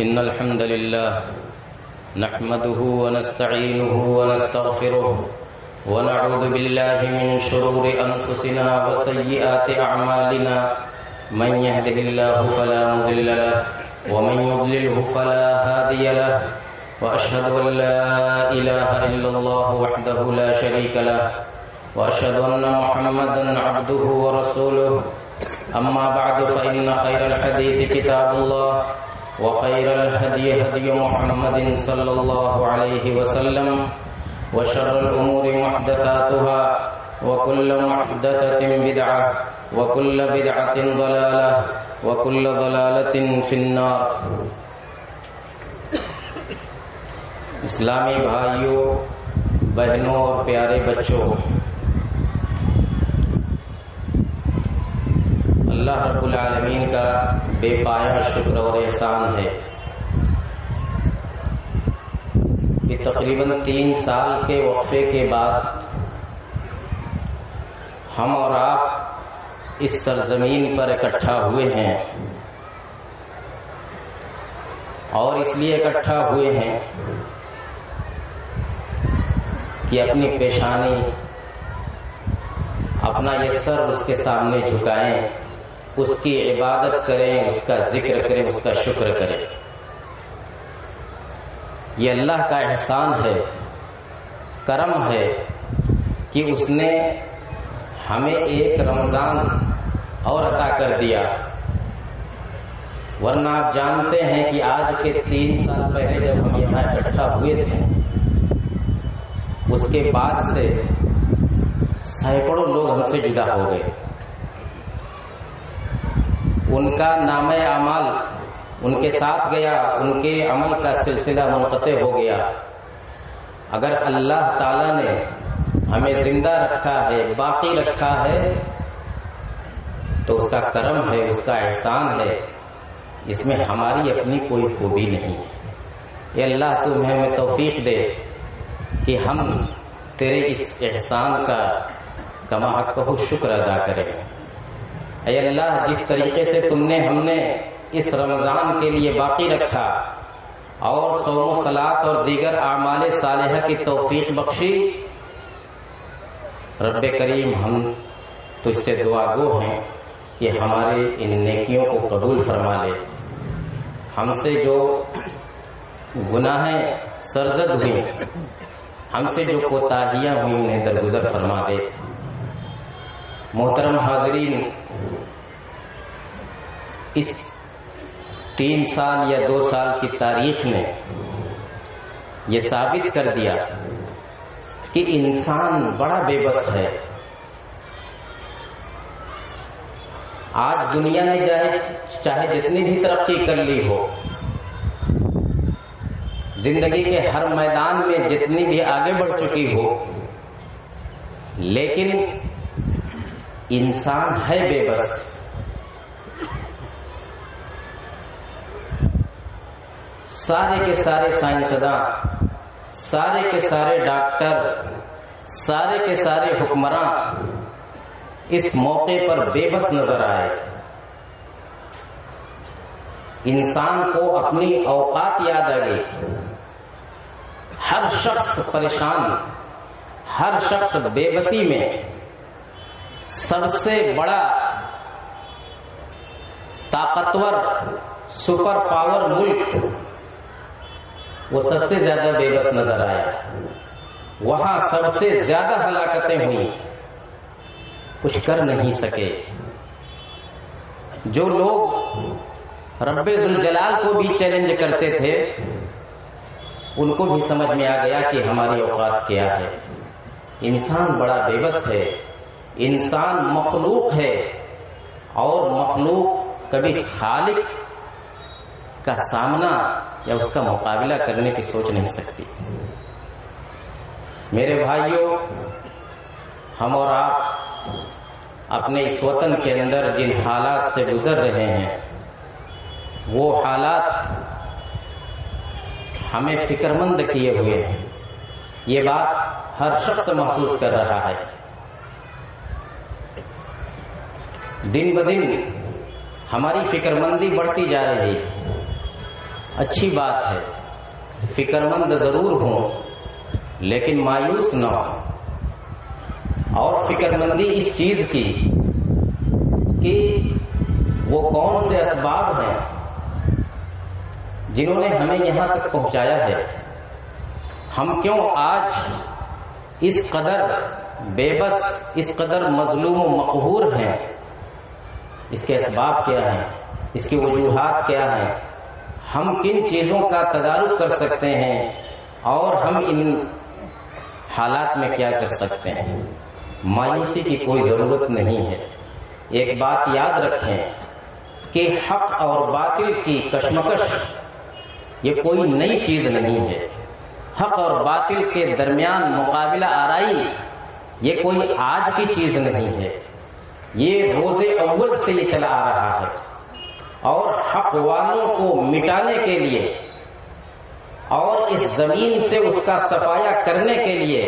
إن الحمد لله نحمده ونستعينه ونستغفره ونعوذ بالله من شرور أنفسنا وسيئات أعمالنا من يهده الله فلا مضل له ومن يضلله فلا هادي له وأشهد أن لا إله إلا الله وحده لا شريك له وأشهد أن محمدا عبده ورسوله أما بعد فإن خير الحديث كتاب الله وخير الهدي هدي محمد صلى الله عليه وسلم وشر الأمور محدثاتها وكل محدثة بدعة وكل بدعة ضلالة وكل ضلالة في النار. اسلامی بھائیوں، بہنوں اور پیارے بچوں، اللہ رب العالمین کا بے پایہ شکر اور احسان ہے کہ تقریباً 3 سال کے وقفے کے بعد ہم اور آپ اس سرزمین پر اکٹھا ہوئے ہیں، اور اس لیے اکٹھا ہوئے ہیں کہ اپنی پیشانی، اپنا یہ سر اس کے سامنے جھکائیں، اس کی عبادت کریں، اس کا ذکر کریں، اس کا شکر کریں. یہ اللہ کا احسان ہے، کرم ہے کہ اس نے ہمیں ایک رمضان اور عطا کر دیا. ورنہ آپ جانتے ہیں کہ آج کے 3 سال پہلے جب ہم یہاں اکٹھا ہوئے تھے، اس کے بعد سے سینکڑوں لوگ ہم سے جدا ہو گئے. ان کا نام اعمال ان کے ساتھ گیا، ان کے عمل کا سلسلہ منقطع ہو گیا. اگر اللہ تعالی نے ہمیں زندہ رکھا ہے، باقی رکھا ہے، تو اس کا کرم ہے، اس کا احسان ہے، اس میں ہماری اپنی کوئی خوبی نہیں. یہ اللہ تمہیں ہمیں توفیق دے کہ ہم تیرے اس احسان کا کما حق شکر ادا کریں. اے اللہ، جس طریقے سے تم نے ہمیں اس رمضان کے لیے باقی رکھا اور صوم و صلات اور دیگر اعمال صالحہ کی توفیق بخشی، رب کریم ہم تجھ سے دعا گو ہیں کہ ہمارے ان نیکیوں کو قبول فرما لے. ہم سے جو گناہیں سرزد ہوئی، ہم سے جو کوتاہیاں ہوئی، انہیں درگزر فرما دے. محترم حاضرین، اس 3 سال یا 2 سال کی تاریخ نے یہ ثابت کر دیا کہ انسان بڑا بے بس ہے. آج دنیا نے چاہے جتنی بھی ترقی کر لی ہو، زندگی کے ہر میدان میں جتنی بھی آگے بڑھ چکی ہو، لیکن انسان ہے بے بس. سارے کے سارے سائنسداں، سارے کے سارے ڈاکٹر، سارے کے سارے حکمراں اس موقع پر بے بس نظر آئے. انسان کو اپنی اوقات یاد آ گئی. ہر شخص پریشان، ہر شخص بے بسی میں. سب سے بڑا طاقتور سپر پاور ملک وہ سب سے زیادہ بے بس نظر آیا. وہاں سب سے زیادہ ہلاکتیں ہوئیں، کچھ کر نہیں سکے. جو لوگ رب ذوالجلال کو بھی چیلنج کرتے تھے، ان کو بھی سمجھ میں آ گیا کہ ہماری اوقات کیا ہے. انسان بڑا بے بس ہے. انسان مخلوق ہے، اور مخلوق کبھی خالق کا سامنا یا اس کا مقابلہ کرنے کی سوچ نہیں سکتی. میرے بھائیوں، ہم اور آپ اپنے اس وطن کے اندر جن حالات سے گزر رہے ہیں، وہ حالات ہمیں فکر مند کیے ہوئے ہیں. یہ بات ہر شخص محسوس کر رہا ہے. دن بدن ہماری فکر مندی بڑھتی جا رہی ہے. اچھی بات ہے، فکر مند ضرور ہوں لیکن مایوس نہ ہو، اور فکر مندی اس چیز کی کہ وہ کون سے اسباب ہیں جنہوں نے ہمیں یہاں تک پہنچایا ہے، ہم کیوں آج اس قدر بے بس، اس قدر مظلوم و مقہور ہیں، اس کے اسباب کیا ہیں، اس کی وجوہات کیا ہیں، ہم کن چیزوں کا تدارک کر سکتے ہیں اور ہم ان حالات میں کیا کر سکتے ہیں۔ مایوسی کی کوئی ضرورت نہیں ہے۔ ایک بات یاد رکھیں کہ حق اور باطل کی کشمکش یہ کوئی نئی چیز نہیں ہے، حق اور باطل کے درمیان مقابلہ آرائی یہ کوئی آج کی چیز نہیں ہے، یہ روز اول سے یہ چلا آ رہا ہے، اور حق والوں کو مٹانے کے لیے اور اس زمین سے اس کا صفایا کرنے کے لیے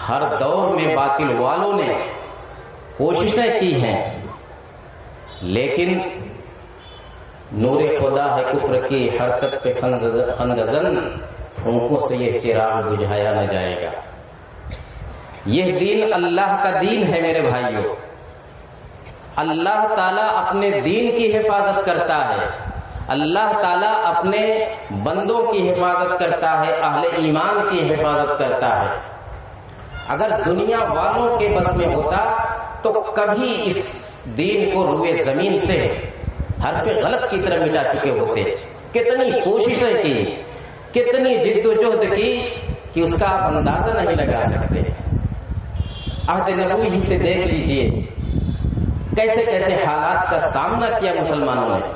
ہر دور میں باطل والوں نے کوششیں کی ہیں، لیکن نور خدا ہے کفر کی حرکت پہ خندزن، ٹھونکوں سے یہ چراغ بجھایا نہ جائے گا۔ یہ دین اللہ کا دین ہے میرے بھائیوں، اللہ تعالیٰ اپنے دین کی حفاظت کرتا ہے، اللہ تعالیٰ اپنے بندوں کی حفاظت کرتا ہے، اہل ایمان کی حفاظت کرتا ہے۔ اگر دنیا والوں کے بس میں ہوتا تو کبھی اس دین کو روئے زمین سے حرف غلط کی طرح مٹا چکے ہوتے۔ کتنی کوششیں کی، کتنی جد و جہد کی کہ اس کا آپ اندازہ نہیں لگا سکتے۔ عہد نبوی سے دیکھ لیجئے کیسے کیسے حالات کا سامنا کیا مسلمانوں نے،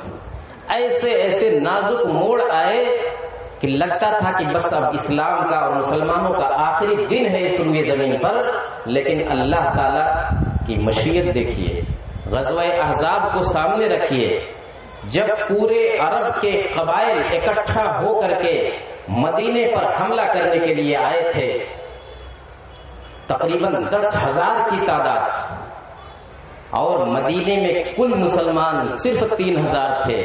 ایسے ایسے نازک موڑ آئے کہ لگتا تھا کہ بس اب اسلام کا اور مسلمانوں کا آخری دن ہے اس روئے زمین پر، لیکن اللہ تعالیٰ کی مشیت دیکھیے، غزوہ احزاب کو سامنے رکھیے، جب پورے عرب کے قبائل اکٹھا ہو کر کے مدینے پر حملہ کرنے کے لیے آئے تھے، تقریباً 10,000 کی تعداد، اور مدینے میں کل مسلمان صرف 3,000 تھے،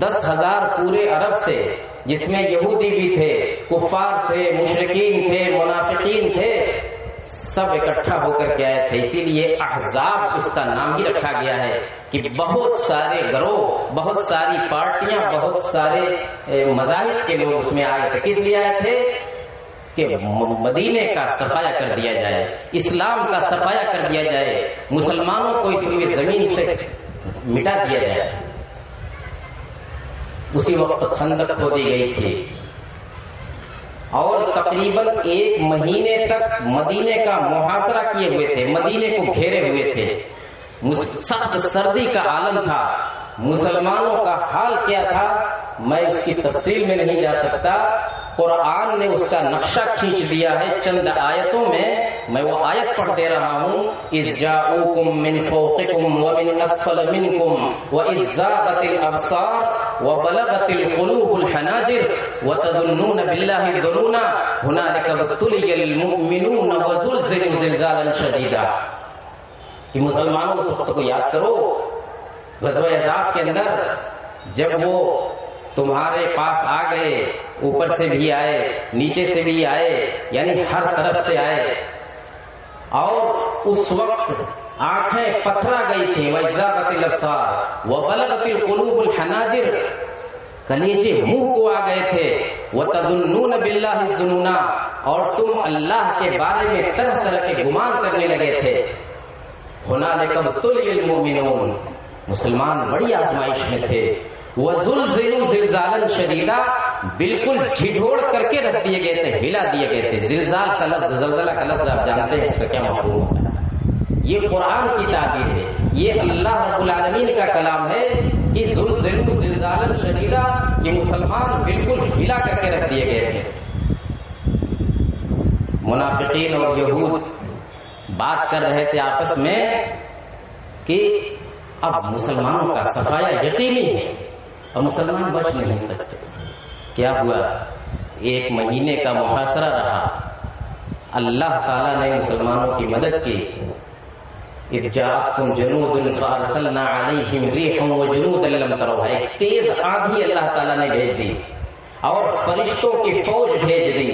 10,000 پورے عرب سے، جس میں یہودی بھی تھے، کفار تھے، مشرکین تھے، منافقین تھے، سب اکٹھا ہو کر کے آئے تھے۔ اسی لیے احزاب اس کا نام ہی رکھا گیا ہے کہ بہت سارے گروہ، بہت ساری پارٹیاں، بہت سارے مذاہب کے لوگ اس میں آئے تھے۔ کس لیے آئے تھے؟ کہ مدینے کا صفایا کر دیا جائے، اسلام کا صفایا کر دیا جائے، مسلمانوں کو اس روئے زمین سے مٹا دیا جائے۔ اسی وقت خندق کھودی گئی تھی، اور تقریباً 1 مہینے تک مدینے کا محاصرہ کیے ہوئے تھے، مدینے کو گھیرے ہوئے تھے، سخت سردی کا عالم تھا۔ مسلمانوں کا حال کیا تھا میں اس کی تفصیل میں نہیں جا سکتا، قرآن نے اس کا نقشہ کھینچ دیا ہے چند آیتوں میں وہ آیت پڑھ دے رہا ہوں۔ اذ جاءوکم من فوقکم ومن اسفل منکم واذ زاغت الابصار وبلغت القلوب الحناجر وتظنون بالله الظنونا هنالك ابتلي المؤمنون وزلزلوا زلزالا شديدا۔ کہ مسلمانوں اس وقت کو یاد کرو، غزوہ احزاب کے اندر جب وہ تمہارے پاس آ گئے، اوپر سے بھی آئے، نیچے سے بھی آئے، یعنی ہر طرف سے آئے، اور اس وقت آنکھیں پتھرا گئی تھیں، وَإِذَاغَتِ الْأَبْصَارُ وَبَلَغَتِ الْقُلُوبُ الْحَنَاجِرَ، کلیجے منہ کو آ گئے تھے، وَتَظُنُّونَ بِاللَّهِ الظُّنُونَ، اور تم اللہ کے بارے میں طرح طرح کے گمان کرنے لگے تھے۔ هُنَالِكَ ابْتُلِيَ الْمُؤْمِنُونَ، مسلمان بڑی آزمائش میں تھے۔ وَزُلْزِلُوا زِلْزَالًا شَدِيدًا، بالکل جھنجھوڑ کر کے رکھ دیے گئے تھے، ہلا دیے گئے تھے۔ زلزال کا لفظ، زلزلہ کا لفظ آپ جانتے ہیں اس کا کیا مفہوم ہوتا ہے، یہ قرآن کی تعبیر ہے، یہ اللہ رب العالمین کا کلام ہے کہ زلزلوا زلزالا شدیدا، کہ مسلمان بالکل ہلا کر کے رکھ دیے گئے تھے۔ منافقین اور یہود بات کر رہے تھے آپس میں کہ اب مسلمانوں کا صفایا یقینی ہے، اور مسلمان بچ نہیں سکتے۔ کیا ہوا؟ 1 مہینے کا محاصرہ رہا، اللہ تعالیٰ نے مسلمانوں کی مدد کی، اذ جاءتکم جنود فارسلنا علیہم ریحا وجنودا لم تروها، ایک تیز آندھی اللہ تعالیٰ نے بھیج دی اور فرشتوں کی فوج بھیج دی،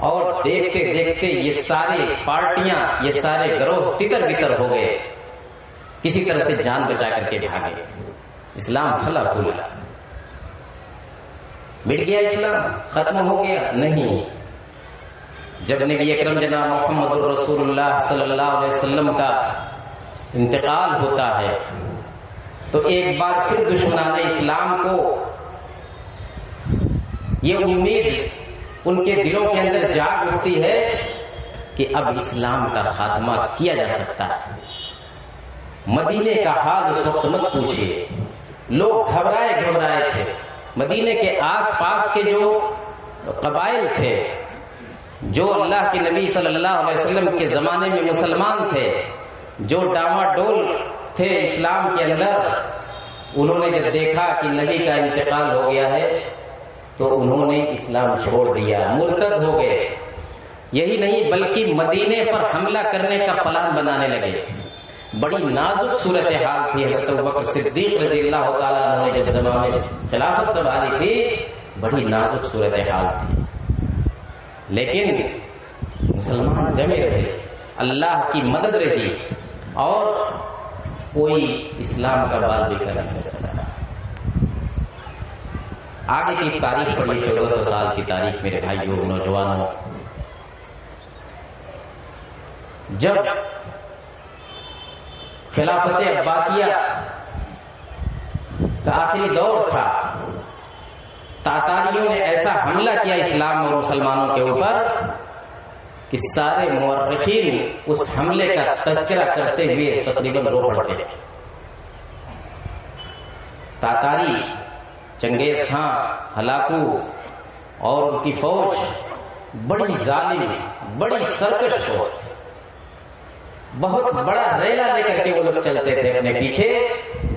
اور دیکھتے دیکھتے یہ ساری پارٹیاں، یہ سارے گروہ تتر بتر ہو گئے، کسی طرح سے جان بچا کر کے بھاگے۔ اسلام پھلا پھولا، مٹ گیا اسلام، ختم ہو گیا؟ نہیں۔ جب نبی اکرم جناب محمد الرسول اللہ صلی اللہ علیہ وسلم کا انتقال ہوتا ہے تو ایک بار پھر دشمنان اسلام کو یہ امید ان کے دلوں کے اندر جاگ اٹھتی ہے کہ اب اسلام کا خاتمہ کیا جا سکتا ہے۔ مدینے کا حال اس وقت مت پوچھیے، لوگ گھبرائے تھے۔ مدینے کے آس پاس کے جو قبائل تھے، جو اللہ کے نبی صلی اللہ علیہ وسلم کے زمانے میں مسلمان تھے، جو ڈاماڈول تھے اسلام کے اندر، انہوں نے جب دیکھا کہ نبی کا انتقال ہو گیا ہے تو انہوں نے اسلام چھوڑ دیا، مرتد ہو گئے۔ یہی نہیں بلکہ مدینے پر حملہ کرنے کا پلان بنانے لگے۔ بڑی نازک صورتحال تھی۔ حضرت ابوبکر صدیق رضی اللہ تعالیٰ عنہ نے جب زمانے خلافت سنبھالی تھی، بڑی نازک صورتحال تھی، لیکن مسلمان جمے رہے، اللہ کی مدد رہی، اور کوئی اسلام کا بال بھی نہیں کر سکا۔ آگے کی تاریخ پڑھی، 1400 سال کی تاریخ میرے بھائیوں نوجوانوں۔ جب خلافت عباسیہ کا آخری دور تھا، تاتاریوں نے ایسا حملہ کیا اسلام اور مسلمانوں کے اوپر کہ سارے مورخین اس حملے کا تذکرہ کرتے ہوئے تقریباً رو پڑتے ہیں۔ تاتاری، چنگیز خان، ہلاکو اور ان کی فوج بڑی ظالم، بڑی سرکش فوج، بہت بڑا ریلا لے کر کے وہ لوگ چلتے تھے اپنے پیچھے،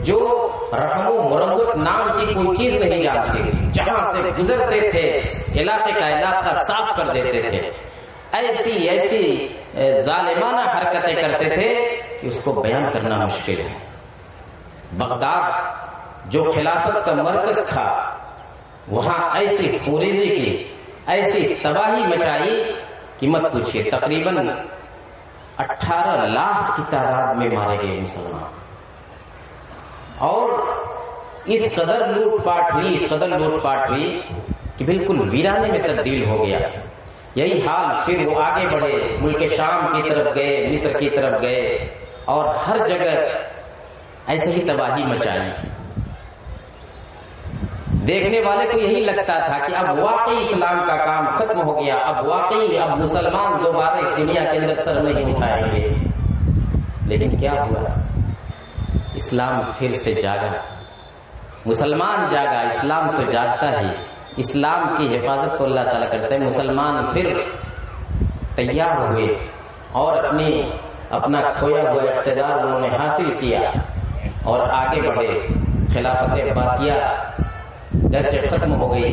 جو رحم و مرمت نام کی کوئی چیز نہیں جانتے، جہاں سے گزرتے تھے علاقے کا علاقہ صاف کر دیتے تھے، ایسی ظالمانہ حرکتیں کرتے تھے کہ اس کو بیان کرنا مشکل ہے۔ بغداد جو خلافت کا مرکز تھا، وہاں ایسی خوریزی کی، ایسی تباہی مچائی کہ مت پوچھیے، تقریباً 18 لاکھ کی تعداد میں مارے گئے مسلمان، اور اس قدر لوٹ پاٹ ہوئی کہ بالکل ویرانے میں تبدیل ہو گیا۔ یہی حال پھر وہ آگے بڑھے، ملک شام کی طرف گئے، مصر کی طرف گئے، اور ہر جگہ ایسے ہی تباہی مچائی۔ دیکھنے والے کو یہی لگتا تھا کہ اب واقعی اسلام کا کام ختم ہو گیا، اب مسلمان دوبارہ اس دنیا کے اندر سر نہیں اٹھائیں گے۔ لیکن کیا ہوا؟ اسلام پھر سے جاگا، مسلمان جاگا۔ اسلام تو جاگتا ہے، اسلام کی حفاظت تو اللہ تعالیٰ کرتا ہے۔ مسلمان پھر تیار ہوئے اور اپنا کھویا ہوا اقتدار انہوں نے حاصل کیا اور آگے بڑھے۔ خلافت عباسیہ گرچہ ختم ہو گئی،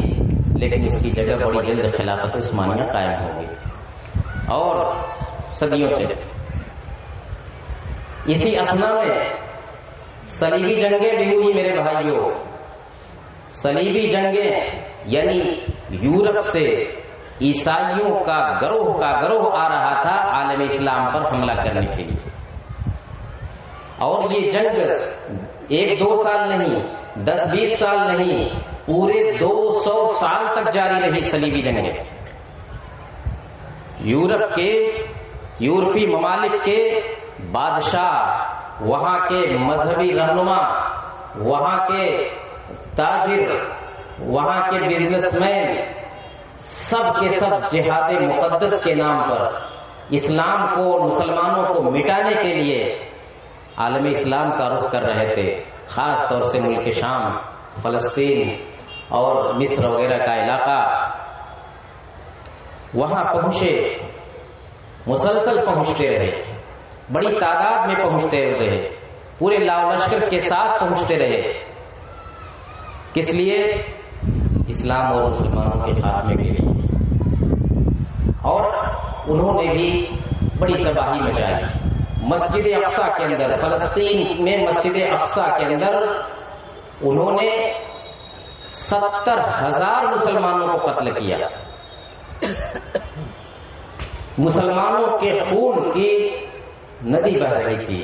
لیکن اس کی جگہ بڑی جلد خلافت عثمانیہ قائم ہو گئی، اور صدیوں چلے۔ اسی اثنا میں صلیبی جنگیں بھی ہوئی میرے بھائیوں۔ صلیبی جنگیں یعنی یورپ سے عیسائیوں کا گروہ آ رہا تھا عالم اسلام پر حملہ کرنے کے لیے، اور یہ جنگ 1-2 سال نہیں، 10-20 سال نہیں، پورے 200 سال تک جاری رہی صلیبی جنگیں۔ یورپی ممالک کے بادشاہ، وہاں کے مذہبی رہنما، وہاں کے تاجر، وہاں کے بزنس مین، سب کے سب جہاد مقدس کے نام پر اسلام کو، مسلمانوں کو مٹانے کے لیے عالم اسلام کا رخ کر رہے تھے۔ خاص طور سے ملک شام، فلسطین اور مصر وغیرہ کا علاقہ، وہاں پہنچے، مسلسل پہنچتے رہے، بڑی تعداد میں پہنچتے رہے، پورے لاؤ لشکر کے ساتھ پہنچتے رہے۔ کس لیے؟ اسلام اور مسلمانوں کے خاتمے کے لیے۔ اور انہوں نے بھی بڑی تباہی مچائی. مسجد اقصی کے اندر، فلسطین میں مسجد اقصی کے اندر انہوں نے 70,000 مسلمانوں کو قتل کیا. مسلمانوں کے خون کی ندی بہہ رہی تھی،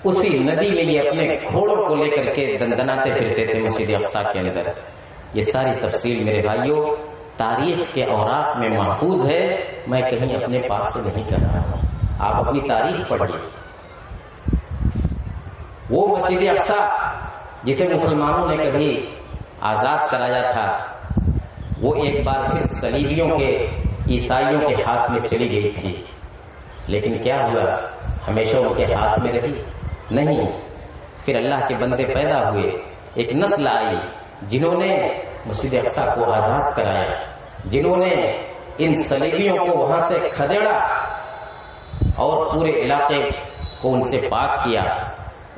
اسی ندی میں یہ اپنے گھوڑوں کو لے کر کے دندناتے پھرتے تھے مسجد اقصی کے اندر. یہ ساری تفصیل میرے بھائیوں تاریخ کے اوراق میں محفوظ ہے، میں کہیں اپنے پاس سے نہیں کر رہا ہوں. آپ اپنی تاریخ پڑھیے. وہ مسجد اقصی جسے مسلمانوں نے کبھی آزاد کرایا تھا، وہ ایک بار پھر صلیبیوں کے، عیسائیوں کے ہاتھ میں چلی گئی تھی. لیکن کیا ہوا؟ ہمیشہ ان کے ہاتھ میں رہی نہیں. پھر اللہ کے بندے پیدا ہوئے، ایک نسل آئی جنہوں نے مسجد اقصی کو آزاد کرایا، جنہوں نے ان صلیبیوں کو وہاں سے کھدیڑا اور پورے علاقے کو ان سے پاک کیا.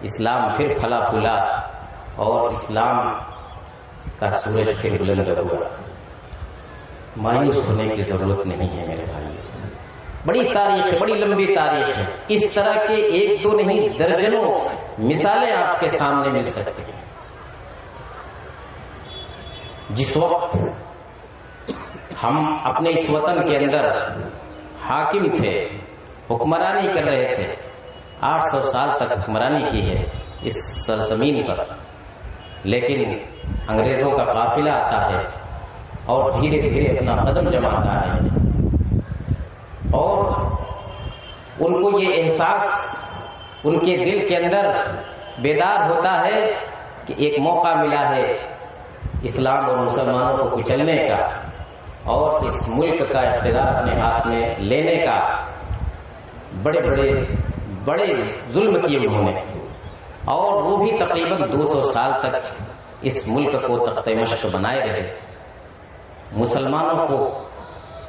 اسلام پھر پھلا پھولا اور اسلام کا سورج پھر بلند ہوا. مایوس ہونے کی ضرورت نہیں ہے میرے بھائی. بڑی تاریخ ہے، بڑی لمبی تاریخ ہے. اس طرح کے ایک دو نہیں درجنوں مثالیں آپ کے سامنے مل سکتی ہیں. جس وقت ہم اپنے اس وطن کے اندر حاکم تھے، حکمرانی کر رہے تھے، 800 سال تک حکمرانی کی ہے اس سرزمین پر، لیکن انگریزوں کا قافلہ آتا ہے اور دھیرے دھیرے اپنا قدم جماتا ہے، اور ان کو یہ احساس ان کے دل کے اندر بیدار ہوتا ہے کہ ایک موقع ملا ہے اسلام اور مسلمانوں کو کچلنے کا اور اس ملک کا اقتدار اپنے ہاتھ میں لینے کا. بڑے ظلم کیے انہوں نے، اور وہ بھی تقریباً 200 سال تک اس ملک کو تخت مشق بنائے رہے. مسلمانوں کو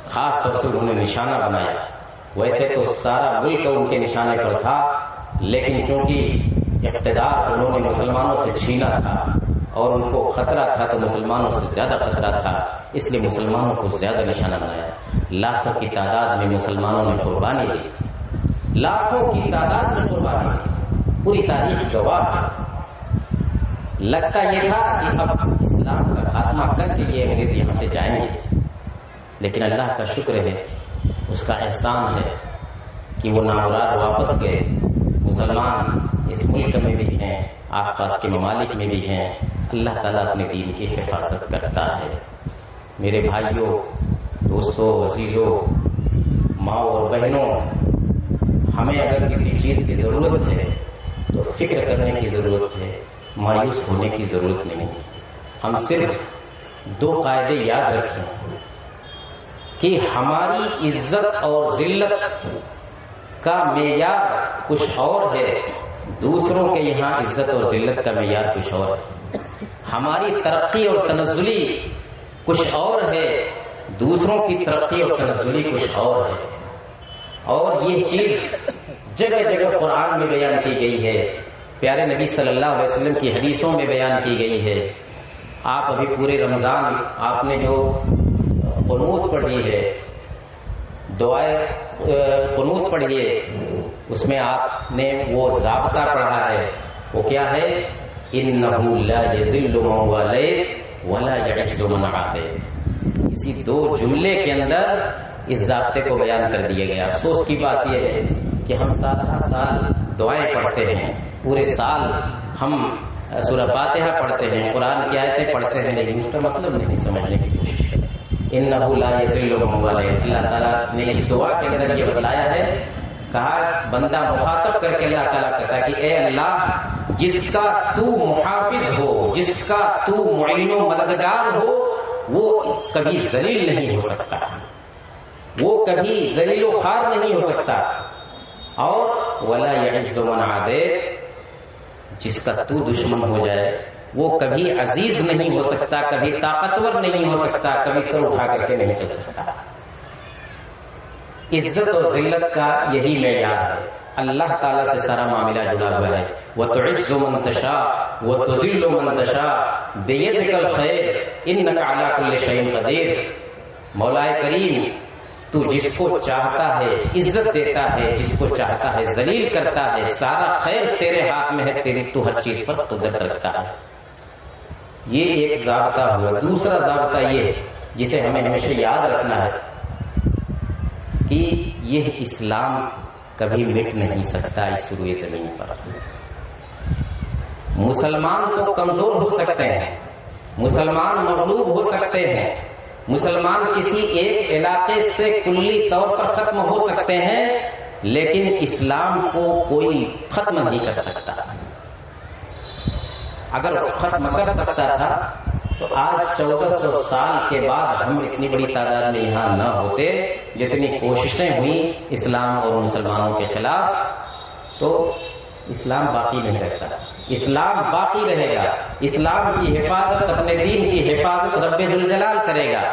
خاص طور سے انہوں نے نشانہ بنایا. ویسے تو سارا ملک ان کے نشانے پر تھا، لیکن چونکہ اقتدار انہوں نے مسلمانوں سے چھینا تھا اور ان کو خطرہ تھا تو مسلمانوں سے زیادہ خطرہ تھا، اس لیے مسلمانوں کو زیادہ نشانہ بنایا. لاکھوں کی تعداد میں مسلمانوں نے قربانی دی، لاکھوں کی تعداد میں قربانی دی. پوری تاریخ گواہ ہے. لگتا یہ تھا کہ اب اسلام کا خاتمہ کر کے یہ انگریز یہاں سے جائیں گے، لیکن اللہ کا شکر ہے، اس کا احسان ہے کہ وہ نامراد واپس گئے. مسلمان اس ملک میں بھی ہیں، آس پاس کے ممالک میں بھی ہیں. اللہ تعالیٰ اپنے دین کی حفاظت کرتا ہے. میرے بھائیوں، دوستوں، عزیزوں، ماں اور بہنوں، ہمیں اگر کسی چیز کی ضرورت ہے تو فکر کرنے کی ضرورت ہے، مایوس ہونے کی ضرورت نہیں. ہم صرف 2 قاعدے یاد رکھیں کہ ہماری عزت اور ذلت کا معیار کچھ اور ہے، دوسروں کے یہاں عزت اور ذلت کا معیار کچھ اور ہے. ہماری ترقی اور تنزلی کچھ اور ہے، دوسروں کی ترقی اور تنزلی کچھ اور ہے. اور یہ چیز جگہ جگہ قرآن میں بیان کی گئی ہے، پیارے نبی صلی اللہ علیہ وسلم کی حدیثوں میں بیان کی گئی ہے. آپ ابھی پورے رمضان آپ نے جو قنوت پڑھی ہے، دعائے قنوت پڑھی ہے، اس میں آپ نے وہ ضابطہ پڑھا ہے. وہ کیا ہے؟ انہ لا یذل من والیت ولا یعز من عادیت. اسی 2 جملے کے اندر اس ضابطے کو بیان کر دیا گیا. افسوس کی بات یہ ہے کہ ہم سال دعائیں پڑھتے ہیں، پورے سال ہم سورہ فاتحہ پڑھتے ہیں، قرآن کی آیتیں پڑھتے ہیں، لیکن اس کا مطلب نہیں سمجھنے کی کوشش کرتے. انہ لا یذل من والیت. اللہ تعالیٰ نے اس دعا کے اندر یہ بتلایا ہے، کہا بندہ مخاطب کر کے اللہ تعالیٰ کہتا ہے کہ اے اللہ، جس کا تو محافظ ہو، جس کا تو معین و مددگار ہو، وہ کبھی ذلیل نہیں ہو سکتا، وہ کبھی ذلیل و خوار نہیں ہو سکتا. اور ولا یعز من عادیت، جس کا تو دشمن ہو جائے وہ کبھی عزیز نہیں ہو سکتا، کبھی طاقتور نہیں ہو سکتا، کبھی سر اٹھا کر کے نہیں چل سکتا. عزت اور ذلت کا یہی معیار ہے. اللہ تعالیٰ سے سارا معاملہ جڑا ہوا ہے. وَتُعِزُّ مَن تَشَاءُ وَتُذِلُّ مَن تَشَاءُ بِيَدِكَ الْخَيْرُ إِنَّكَ عَلَىٰ كُلِّ شَيْءٍ قَدِيرٌ. مولا کریم تو جس کو چاہتا ہے عزت دیتا ہے، جس کو چاہتا ہے ذلیل کرتا ہے، سارا خیر تیرے ہاتھ میں ہے، تیری تو ہر چیز پر قدرت رکھتا ہے۔ یہ ایک ضابطہ ہوا۔ دوسرا ضابطہ یہ جسے ہمیں ہمیشہ یاد رکھنا ہے کہ یہ اسلام کبھی مٹ نہیں سکتا اس روئے زمین پر۔ مسلمان تو کمزور ہو سکتے ہیں، مسلمان مغلوب ہو سکتے ہیں، مسلمان کسی ایک علاقے سے کلی طور پر ختم ہو سکتے ہیں، لیکن اسلام کو کوئی ختم نہیں کر سکتا۔ اگر ختم کر سکتا تھا تو آج 1400 سال کے بعد ہم اتنی بڑی تعداد میں یہاں نہ ہوتے۔ جتنی کوششیں ہوئیں اسلام اور مسلمانوں کے خلاف، تو اسلام باقی نہیں رہتا۔ اسلام باقی رہے گا، اسلام کی حفاظت، اپنے دین کی حفاظت رب ذوالجلال کرے گا۔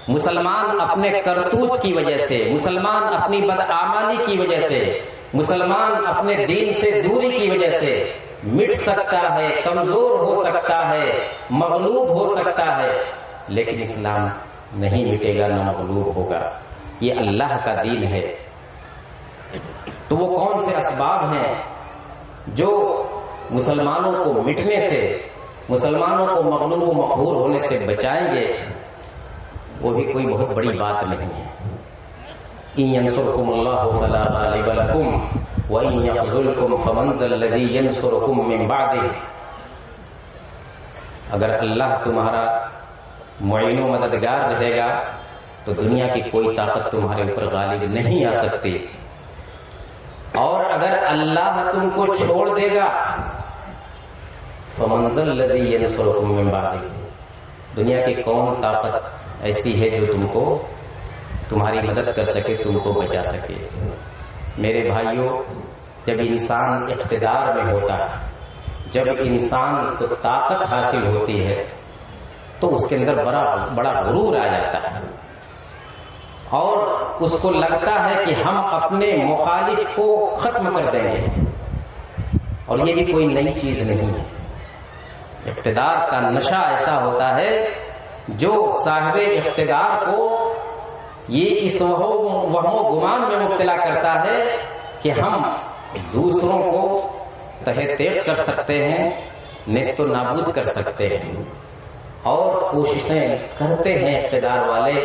مسلمان اپنے کرتوت کی وجہ سے، مسلمان اپنی بدعمالی کی وجہ سے، مسلمان اپنے دین سے دوری کی وجہ سے مٹ سکتا ہے، کمزور ہو سکتا ہے، مغلوب ہو سکتا ہے، لیکن اسلام نہیں مٹے گا، نہ مغلوب ہوگا۔ یہ اللہ کا دین ہے۔ تو وہ کون سے اسباب ہیں جو مسلمانوں کو مٹنے سے، مسلمانوں کو مغلوب و مقہور ہونے سے بچائیں گے؟ وہ بھی کوئی بہت بڑی بات نہیں ہے۔ إِن يَنْصُرْكُمُ اللَّهُ فَلَا غَالِبَ لَكُمْ وَإِن يَخْذُلْكُمْ فَمَنْ ذَا الَّذِي يَنْصُرُكُمْ مِنْ بَعْدِهِ۔ اگر اللہ تمہارا معین و مددگار رہے گا تو دنیا کی کوئی طاقت تمہارے اوپر غالب نہیں آ سکتی، اور اگر اللہ تم کو چھوڑ دے گا فَمَنْ ذَا الَّذِي يَنْصُرُكُمْ مِنْ بَعْدِهِ، دنیا کی کون طاقت ایسی ہے جو تم کو تمہاری مدد کر سکے، تم کو بچا سکے؟ میرے بھائیوں، جب انسان اقتدار میں ہوتا ہے، جب انسان کو طاقت حاصل ہوتی ہے تو اس کے اندر بڑا غرور آ جاتا ہے، اور اس کو لگتا ہے کہ ہم اپنے مخالف کو ختم کر دیں گے۔ اور یہ بھی کوئی نئی چیز نہیں ہے۔ اقتدار کا نشہ ایسا ہوتا ہے جو صاحب اقتدار کو یہ اس وہم و گمان میں مبتلا کرتا ہے کہ ہم دوسروں کو تہہ تیغ کر سکتے ہیں، نیست و نابود کر سکتے ہیں، اور کوششیں کرتے ہیں۔ اقتدار والے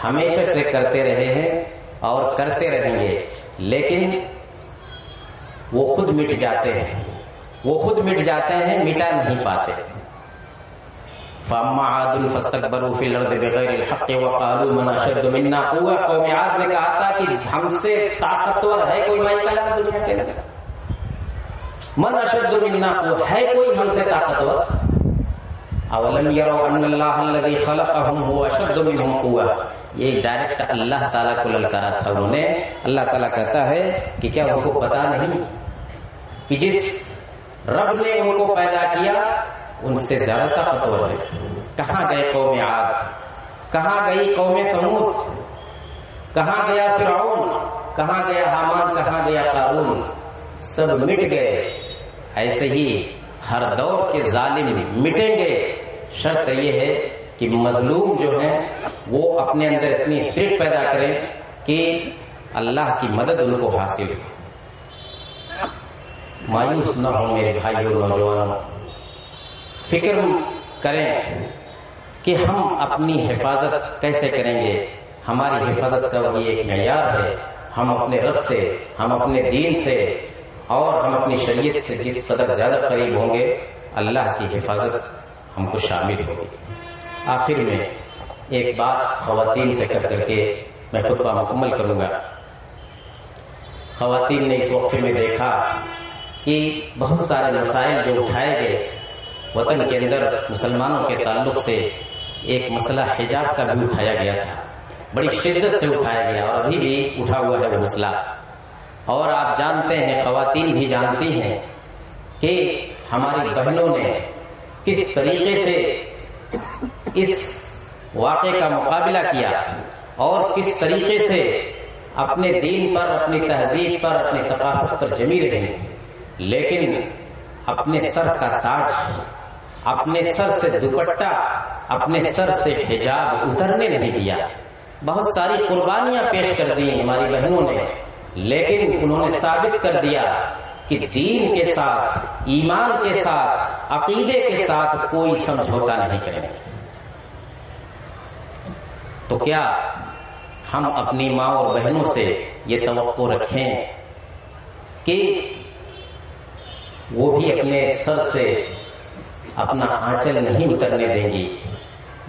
ہمیشہ سے کرتے رہے ہیں اور کرتے رہیں گے، لیکن وہ خود مٹ جاتے ہیں، وہ خود مٹ جاتے ہیں، مٹا نہیں پاتے۔ فَأَمَّا عَادٌ فَاسْتَكْبَرُوا فِي الْأَرْضِ بِغَيْرِ الْحَقِّ وَقَالُوا مَنْ أَشَدُّ مِنَّا قُوَّةً۔ قوم عاد نے کہا تھا کہ ہم سے طاقتور ہے کوئی؟ مائی کلام دنیا کے اندر من اشد منا قوة، ہے کوئی ہم سے طاقتور؟ اولم يروا ان اللہ الذي خلقهم هو اشد منهم قوة۔ یہ ڈائریکٹ اللہ تعالیٰ کو للکارا تھا انہوں نے۔ اللہ تعالیٰ کہتا ہے کہ کیا ان کو پتا نہیں کہ جس رب نے ان کو پیدا کیا ان سے زیادہ طاقتور ہے؟ کہاں گئے قوم عاد؟ کہاں گئی قوم ثمود؟ کہاں گیا فرعون؟ کہاں گیا حامان؟ کہاں گیا قارون؟ سب مٹ گئے۔ ایسے ہی ہر دور کے ظالم مٹیں گے، شرط یہ ہے کہ مظلوم جو ہیں وہ اپنے اندر اتنی اسپرٹ پیدا کریں کہ اللہ کی مدد ان کو حاصل ہو۔ مایوس نہ ہو میرے بھائیوں نوجوانوں، فکر کریں کہ ہم اپنی حفاظت کیسے کریں گے۔ ہماری حفاظت کا وہی ایک معیار ہے، ہم اپنے رب سے، ہم اپنے دین سے اور ہم اپنی شریعت سے جس قدر زیادہ قریب ہوں گے اللہ کی حفاظت ہم کو شامل ہوگی۔ آخر میں ایک بات خواتین سے کر کے میں خطبہ مکمل کروں گا۔ خواتین نے اس وقفے میں دیکھا کہ بہت سارے مسائل جو اٹھائے گئے وطن کے اندر مسلمانوں کے تعلق سے، ایک مسئلہ حجاب کا بھی اٹھایا گیا تھا، بڑی شدت سے اٹھایا گیا اور ابھی بھی اٹھا ہوا ہے وہ مسئلہ۔ اور آپ جانتے ہیں، خواتین بھی جانتی ہیں کہ ہماری بہنوں نے کس طریقے سے اس واقعے کا مقابلہ کیا اور کس طریقے سے اپنے دین پر، اپنی تہذیب پر، اپنی ثقافت پر جمی رہی، لیکن اپنے سر کا تاج، اپنے سر سے دوپٹہ، اپنے سر سے حجاب اترنے نہیں دیا۔ بہت ساری قربانیاں پیش کر دی ہماری بہنوں نے، لیکن انہوں نے ثابت کر دیا کہ دین کے ساتھ، ایمان کے ساتھ، عقیدے کے ساتھ کوئی سمجھوتا نہیں کریں گے۔ تو کیا ہم اپنی ماں اور بہنوں سے یہ توقع رکھیں کہ وہ بھی اپنے سر سے اپنا آنچل نہیں اترنے دیں گی،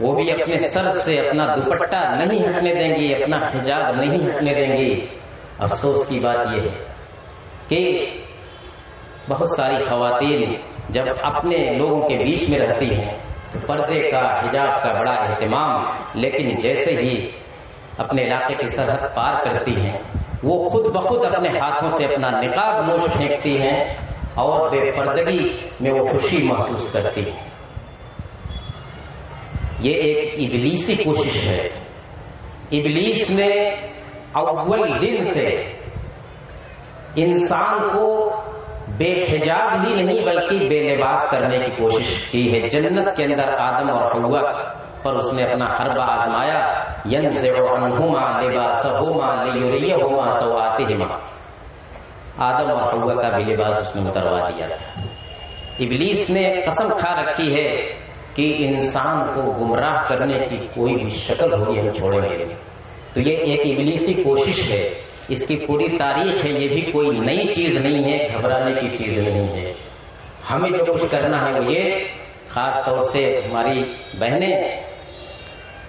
وہ بھی اپنے سر سے اپنا دوپٹہ نہیں ہٹنے دیں گی، اپنا حجاب نہیں ہٹنے دیں گی؟ افسوس کی بات یہ ہے کہ بہت ساری خواتین جب اپنے لوگوں کے بیچ میں رہتی ہیں تو پردے کا، حجاب کا بڑا اہتمام، لیکن جیسے ہی اپنے علاقے کی سرحد پار کرتی ہیں وہ خود بخود اپنے ہاتھوں سے اپنا نقاب نوش پھینکتی ہیں اور بے پردگی میں وہ خوشی محسوس کرتی ہیں۔ یہ ایک ابلیسی کوشش ہے۔ ابلیس نے اول دن سے انسان کو بے حجاب ہی نہیں بلکہ بے لباس کرنے کی کوشش کی ہے۔ جنت کے اندر آدم اور حوا پر اس نے اپنا حربہ آزمایا، ينزع عنہما لباسہما لیریہما سوآتہما، آدم اور حوا کا بھی لباس اس نے اتروا دیا تھا۔ ابلیس نے قسم کھا رکھی ہے کہ انسان کو گمراہ کرنے کی کوئی بھی شکل ہوگی ہم چھوڑیں گے۔ تو یہ ایک ابلیسی کوشش ہے، اس کی پوری تاریخ ہے، یہ بھی کوئی نئی چیز نہیں ہے، گھبرانے کی چیز نہیں ہے۔ ہمیں جو کچھ کرنا ہے وہ یہ، خاص طور سے ہماری بہنیں،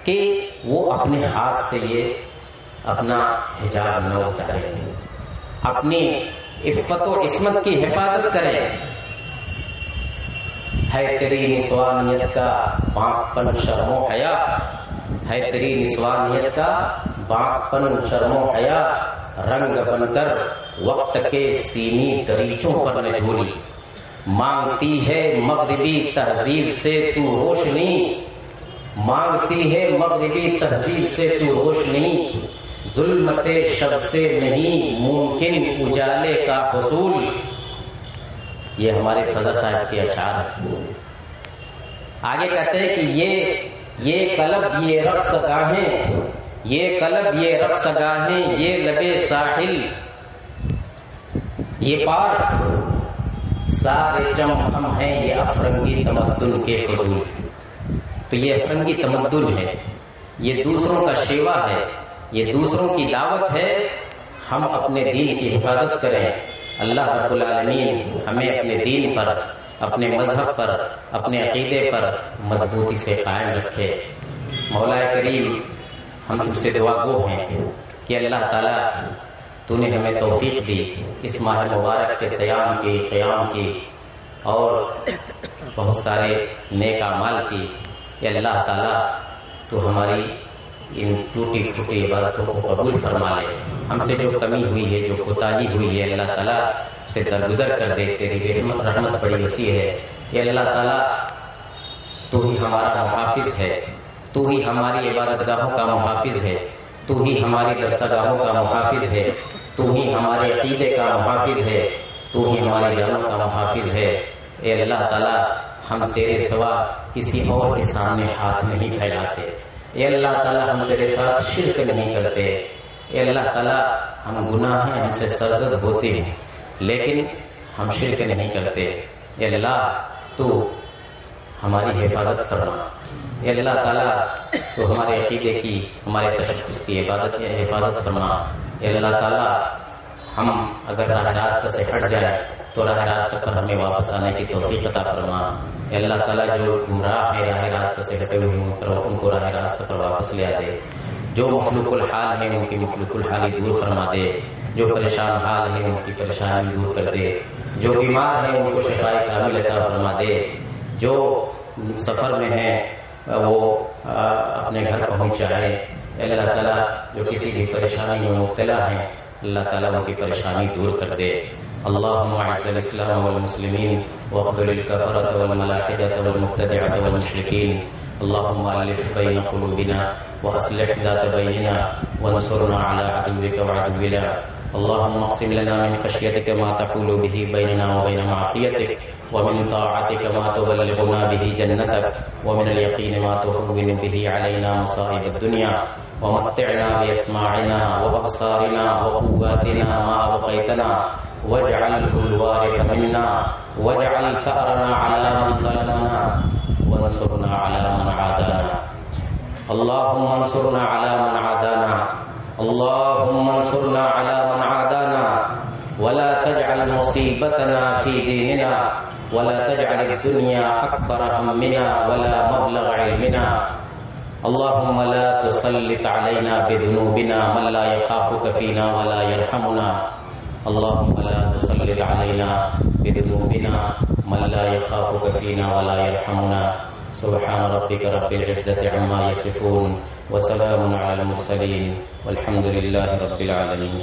کہ وہ اپنے ہاتھ سے یہ اپنا حجاب نہ اتاریں، اپنی عفت و عصمت کی حفاظت کریں۔ ہے تیری نسوانیت کا باق پن شرم و حیا، ہے تیری نسوانیت کا باق پن شرم و حیا، رنگ بن کر وقت کے سینی دریچوں پر نہ جھولی، مانگتی ہے مغربی تہذیب سے تو روشنی، مانگتی ہے مغربی تہذیب سے تو روشنی، ظلمت شب سے نہیں ممکن اجالے کا حصول۔ یہ ہمارے فضا صاحب کے اشعار ہیں۔ آگے کہتے ہیں کہ یہ قلب یہ رقص گاہیں، یہ قلب یہ رقص گاہیں، یہ لبے ساحل، یہ پار سارے جم ہم ہیں، یہ افرنگی تمدن کے حضور۔ تو یہ افرنگی تمدن ہے، یہ دوسروں کا شیوا ہے، یہ دوسروں کی دعوت ہے۔ ہم اپنے دین کی حفاظت کریں۔ اللہ رب العالمین ہمیں اپنے دین پر، اپنے مذہب پر، اپنے عقیدے پر مضبوطی سے قائم رکھے۔ مولا کریم ہم تم سے دعا گو ہیں کہ اللہ تعالیٰ تو نے ہمیں توفیق دی اس ماہ مبارک کے صیام کی، قیام کی اور بہت سارے نیک اعمال کی۔ کہ اللہ تعالیٰ تو ہماری ان ٹوٹی پھوٹی عبادتوں کو قبول فرما لے۔ ہم سے جو کمی ہوئی ہے، جو کوتاہی ہوئی ہے، اللہ تعالیٰ سے درگزر کر دے۔ تیری رحمت بڑی وسیع ہے۔ یہ اللہ تعالیٰ تو ہی ہمارا محافظ ہے، تو ہی ہماری عبادت گاہوں کا محافظ ہے، تو ہی ہماری درسہ گاہوں کا محافظ ہے، تو ہی ہمارے عقیدے کا محافظ ہے، تو ہی ہماری جانوں کا محافظ ہے۔ اے اللہ تعالیٰ ہم تیرے سوا کسی اور کے سامنے ہاتھ نہیں پھیلاتے۔ اے اللہ تعالیٰ ہم تیرے ساتھ شرک نہیں کرتے۔ اے اللہ تعالیٰ ہم گناہ ہیں، ہم سے سرزد ہوتے ہیں لیکن ہم شرک نہیں کرتے۔ اے اللہ تو ہماری حفاظت کرنا۔ اے اللہ تعالیٰ تو ہمارے عقیدے کی، ہمارے تشخص کی عبادت کی حفاظت کرنا۔ اے اللہ تعالیٰ ہم اگر راہ راستہ سے ہٹ جائیں تو راہ راستہ پر ہمیں واپس آنے کی توفیق عطا فرما۔ اے اللہ تعالیٰ جو گمراہ ہے، راہ راستہ سے ہٹے ہوئے ان کو راہ راستہ پر واپس لے آ دے۔ جو مخلوق الحال ہیں ان کی مخلوق الحالی دور فرما دے، جو پریشان حال ہیں ان کی پریشانی دور کر دے، جو بیمار ہیں ان کو شفاء کامل عطا فرما دے، جو سفر میں ہیں وہ اپنے گھر پہنچ جائے۔ اللہ تعالیٰ جو کسی بھی پریشانی میں مبتلا ہیں اللہ تعالیٰ ان کی پریشانی دور کر دے۔ اللهم اعز الاسلام والمسلمين واخذل الكفرة والملاحدة والمبتدعة والمشركين اللهم الف بين قلوبنا واصلح ذات بيننا وانصرنا على عدوك وعدونا اللهم اقسم لنا من خشيتك ما تحول به بيننا وبين معصيتك ومن طاعتك ما تبلغنا به جنتك ومن اليقين ما تهون به علينا مصائب الدنيا ومتعنا بأسماعنا وأبصارنا وقواتنا ما أبقيتنا واجعله الوارث منا واجعل ثأرنا على من ظلمنا وانصرنا على من عادانا اللهم انصرنا على من عادانا اللهم انصرنا على من عادانا ولا تجعل مصيبتنا في ديننا ولا تجعل الدنيا أكبر همنا ولا مبلغ علمنا اللهم لا تسلط علينا بذنوبنا من لا يخافك فينا ولا يرحمنا اللهم لا تسلط علينا بذنوبنا من لا يخافك فينا ولا يرحمنا سبحان ربك رب العزة عما يصفون وسلام على المرسلين والحمد لله رب العالمين